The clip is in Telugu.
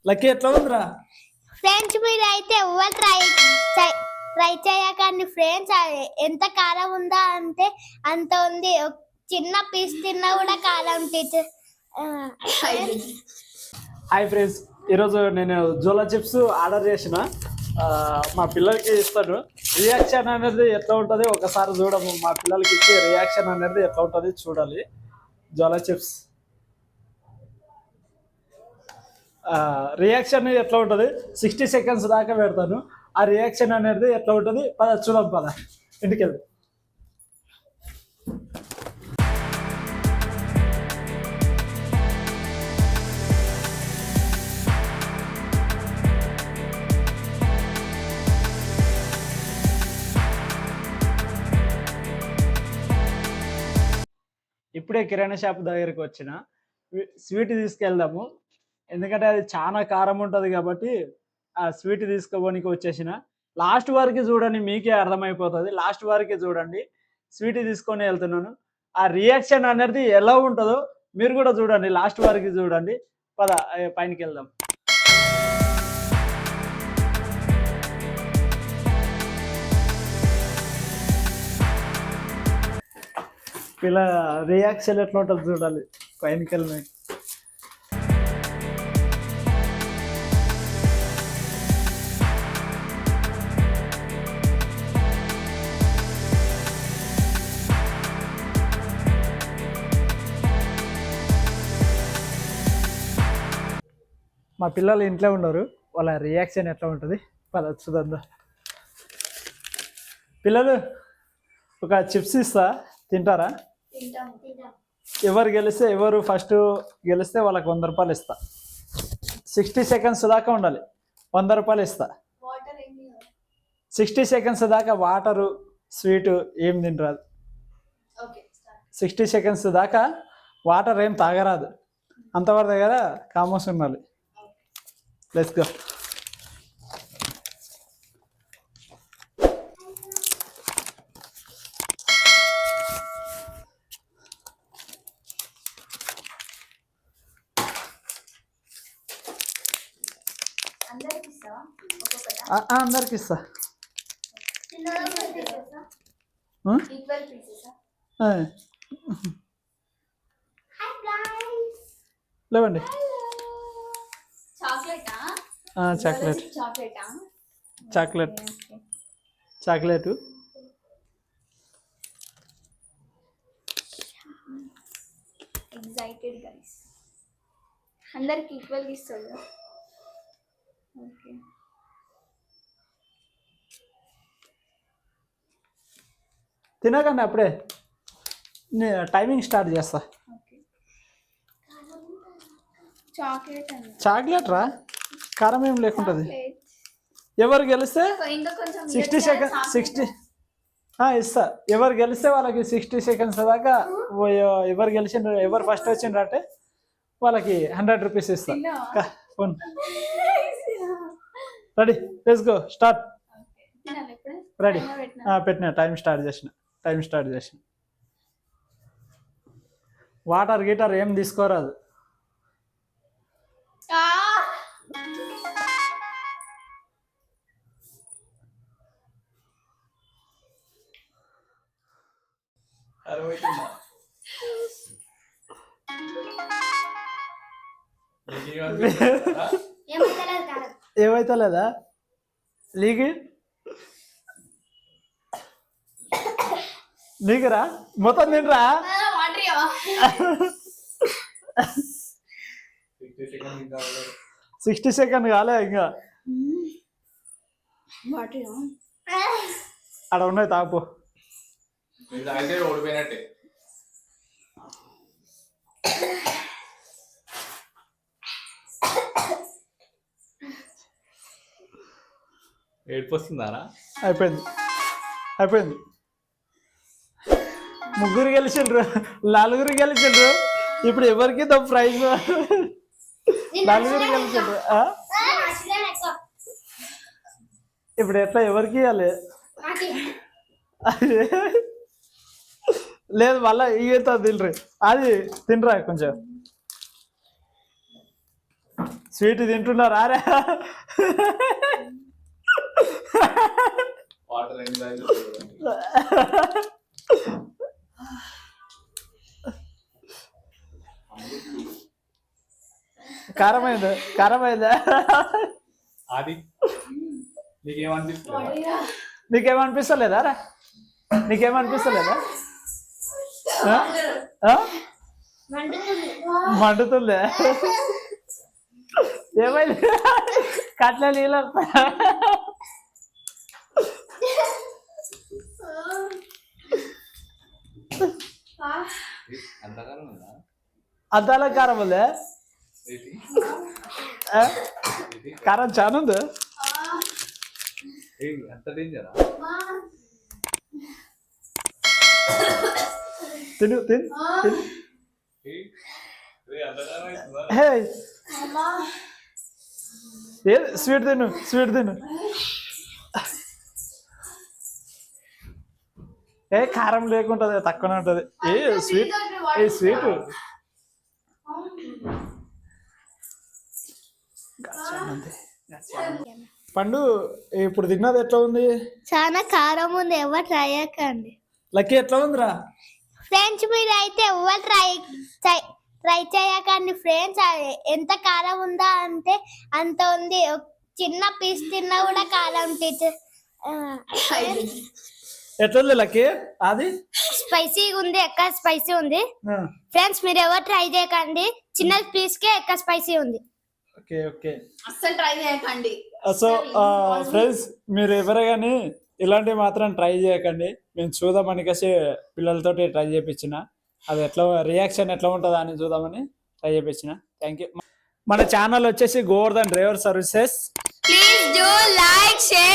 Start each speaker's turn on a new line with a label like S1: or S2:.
S1: లక్కీ ఎట్లా ఉందిరా?
S2: ఫ్రెండ్స్ మీరు అయితే ఎవరు ట్రై చేయకండి ఫ్రెండ్స్. ఎంత కారం ఉందా అంటే అంత ఉంది. చిన్న పీస్ తిన్నా కూడా కారం టీచర్.
S1: హాయ్ ఫ్రెండ్స్, ఈరోజు నేను జోలా చిప్స్ ఆర్డర్ చేసిన మా పిల్లలకి ఇస్తాను. రియాక్షన్ అనేది ఎట్లా ఉంటుంది ఒకసారి చూడము. మా పిల్లలకి ఇచ్చే రియాక్షన్ అనేది ఎట్లా ఉంటుంది చూడాలి. జోలా చిప్స్ రియాక్షన్ ఎట్లా ఉంటుంది 60 సెకండ్స్ దాకా పెడతాను. ఆ రియాక్షన్ అనేది ఎట్లా ఉంటుంది చూద్దాం. పద ఇంటికి వెళ్దాం. ఇప్పుడే కిరాణా షాప్ దగ్గరికి వచ్చిన స్వీట్ తీసుకెళ్దాము. ఎందుకంటే అది చాలా కారం ఉంటుంది కాబట్టి ఆ స్వీట్ తీసుకోవడానికి వచ్చేసిన. లాస్ట్ వరకు చూడండి, మీకే అర్థమైపోతుంది. లాస్ట్ వరకు చూడండి, స్వీట్ తీసుకొని వెళ్తున్నాను. ఆ రియాక్షన్ అనేది ఎలా ఉంటుందో మీరు కూడా చూడండి, లాస్ట్ వరకు చూడండి. పద పైనకి వెళ్దాం. ఇలా రియాక్షన్ ఎట్లా ఉంటుంది చూడాలి పైనకి వెళ్ళిన. మా పిల్లలు ఇంట్లో ఉన్నారు, వాళ్ళ రియాక్షన్ ఎట్లా ఉంటుంది పద చూద్దాం. పిల్లలు ఒక చిప్స్ ఇస్తా, తింటారా? ఎవరు గెలిస్తే ఎవరు ఫస్ట్ గెలిస్తే వాళ్ళకి 100 రూపాయలు ఇస్తా. 60 సెకండ్స్ దాకా ఉండాలి, 100 రూపాయలు ఇస్తా. 60 సెకండ్స్ దాకా వాటరు స్వీటు ఏం తినరాదు. 60 సెకండ్స్ దాకా వాటర్ ఏం తాగరాదు. అంతవరకు దగ్గర కామోస్ ఉండాలి. Let's go. అందరికి ఇస్తా. లేవండి. Chocolate chocolate chocolate
S2: excited guys. అందరికి ఈక్వల్ ఇస్తాడు. ఓకే,
S1: తినకండి అప్పుడే, టైమింగ్ స్టార్ట్ చేస్తా. చాక్లెట్ రా, కారం ఏం లేకుంటుంది. ఎవరు గెలిస్తే 60 సెకండ్స్ 60 ఇస్తా. ఎవరు గెలిస్తే వాళ్ళకి 60 సెకండ్స్ దాకా. ఎవరు గెలిచిండ్రు, ఎవరు ఫస్ట్ వచ్చిండ్రు అంటే వాళ్ళకి 100 రూపీస్ ఇస్తా. Phone ready, let's go, start. Ready, పెట్టిన టైం స్టార్ట్ చేసిన. వాటర్ గీటర్ ఏం తీసుకోరాదు. ఏమైతే లేదా నీకురా మొత్తం తినరా. 60 సెకండ్ కాలే ఇంకా. అక్కడ ఉన్నాయి, తాపు.
S3: ఓడిపోయినట్టే. ఏడిపోతుందారా?
S1: అయిపోయింది. ముగ్గురు గెలిచిండ్రు, నలుగురు గెలిచిండ్రు. ఇప్పుడు ఎవరికి ప్రైజ్? నలుగురు గెలిచిండ్రు. ఇప్పుడు ఎట్లా ఎవరికి ఇవ్వాలి? లేదు మళ్ళా ఈత తినరు, అది తినరా కొంచెం. స్వీట్ తింటున్నారా రే
S3: వాటర్ ఎంజాయ్
S1: కారమైందా
S3: అది నీకేమనిపిస్తుంది?
S1: నీకేమనిపిస్తలేదా రా నీకేమనిపిస్తలేదా ఆ? ఆ? మండుతుందే ఏమైంది కట్ల నీళ్ళు
S3: అంతగానో ఉందా?
S1: అద్దాల కారం ఉందే
S3: ఏంటి?
S1: ఆ? కారం చాలా ఉంది
S3: అంత డేంజరా?
S1: తిను తిను తిను
S3: అంతగానో అవుతుందా?
S1: హే ఏ స్వీట్ తిను ఏ కారం లేకుంటది తక్కువనే ఉంటది ఏ స్వీట్ పండు ఇప్పుడు తిన్నది ఎట్లా ఉంది
S2: చాలా కారం ఉంది, ఎవరు ట్రై చేయకండి.
S1: లక్కీ ఎట్లా ఉందిరా
S2: ఫ్రెండ్స్ మీరు అయితే ఎవరు ట్రై చేయకండి ఫ్రెండ్స్. ఎంత కారం ఉందా అంటే అంత ఉంది. ఒక చిన్న పీస్ తిన్నా కూడా కారం టీచర్
S1: ఎట్లా ఉంది లక్కీ అది
S2: స్పైసీగా ఉంది, ఎక్కువ స్పైసీ ఉంది.
S1: ఆ,
S2: ఫ్రెండ్స్ మీరు ఎవరు ట్రై చేయకండి, చిన్న పీస్ కే ఎక్కువ స్పైసీ ఉంది.
S1: ఓకే ఓకే
S4: అస్సలు ట్రై చేయకండి.
S1: సో ఫ్రెండ్స్ మీరు ఎవరే కానీ ఇలాంటివి మాత్రం ట్రై చేయకండి. మేము చూద్దామని కలిసి పిల్లలతోటి ట్రై చేయించిన అది ఎట్లా రియాక్షన్ ఎట్లా ఉంటుందా అని చూద్దామని ట్రై చేయించిన. Thank you. మన ఛానల్ వచ్చేసి Govardhan driver services.
S4: Please do like, share